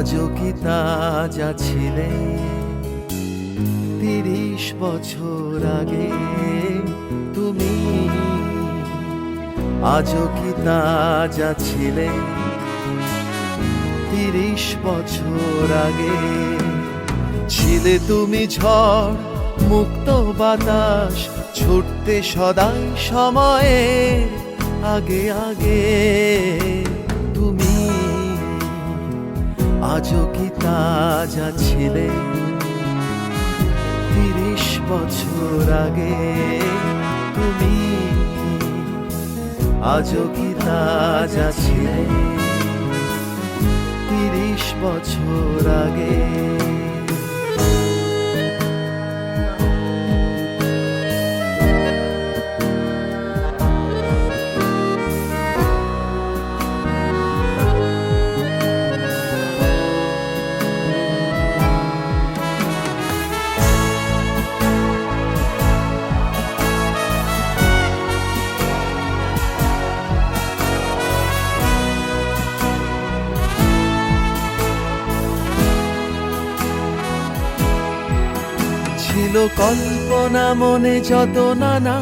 আজও কি তাজা ছিলে 30 বছর আগে তুমি, আজও কি তাজা ছিলে 30 বছর আগে। ছিলে তুমি ঝড় মুক্ত বাতাস, ছুটতে সদাই সময়ের আগে আগে তুমি, আজও কি তাজা ছিলে 30 বছর আগে তুমি, আজও কি তাজা ছিলে 30 বছর আগে। ছিল কল্পনা মনে যত নানা,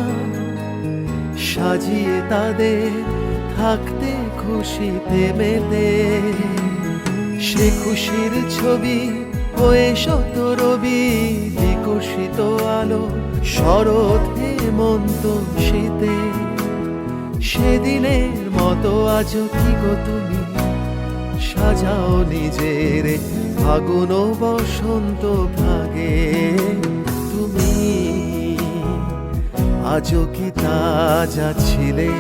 সাজিয়ে তাদের থাকতে খুশিতে মেতে, সে খুশির ছবি হয়ে শত রবি, বিকশিত আলো শরৎ হেমন্ত শীতে। সেদিনের মতো আজও কি গো তুমি সাজাও নিজের ফাগুন ও বসন্ত ভাগে তুমি, আজও কি তাজা ছিলে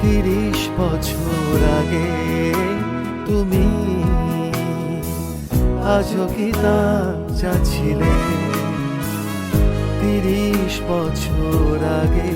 30 বছর আগে তুমি, আজও কি তাজা ছিলে 30 বছর আগে।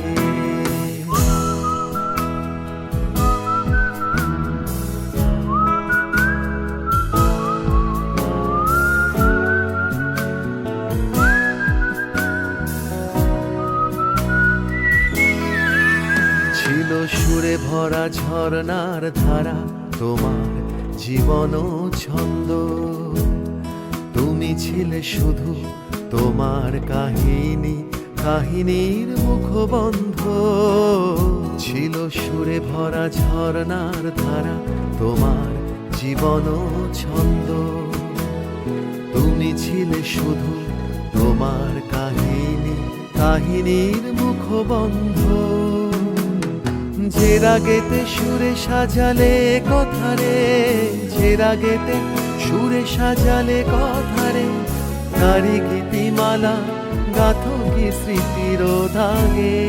ছিল সুরে ভরা ঝর্ণার ধারা তোমার জীবন ছন্দ, তুমি ছিলে শুধু তোমার কাহিনী, কাহিনীর মুখবন্ধ। ছিল সুরে ভরা ঝর্ণার ধারা তোমার জীবন ছন্দ, তুমি ছিলে শুধু তোমার কাহিনী, কাহিনীর মুখবন্ধ। যে রাগেতে সুরে সাজালে কথারে, যে রাগেতে সুরে সাজালে কথারে, তারি গীতিমালা গাথো কি স্মৃতির দাগে।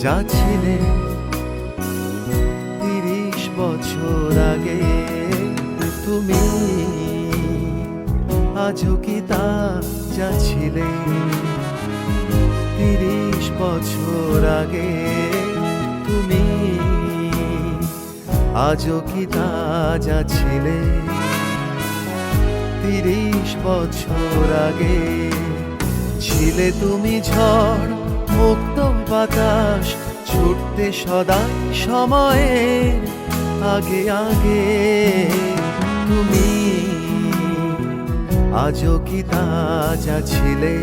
যা ছিলে 30 বছর আগে তুমি, আজও কি তাজা ছিলে 30 বছর আগে তুমি, আজও কি তাজা ছিলে 30 বছর আগে। ছিলে তুমি ঝড় মুক্ত বাতাস, ছুটতে সদাই সময়ের আগে আগে তুমি, আজও কি তাজা ছিলে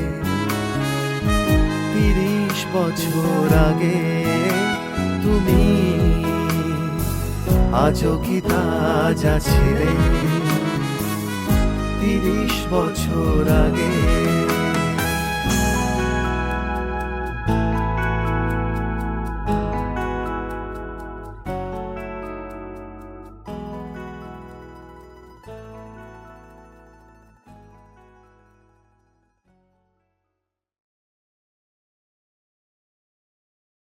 30 বছর আগে তুমি, আজও কি তাজা ছিলে 30 বছর আগে।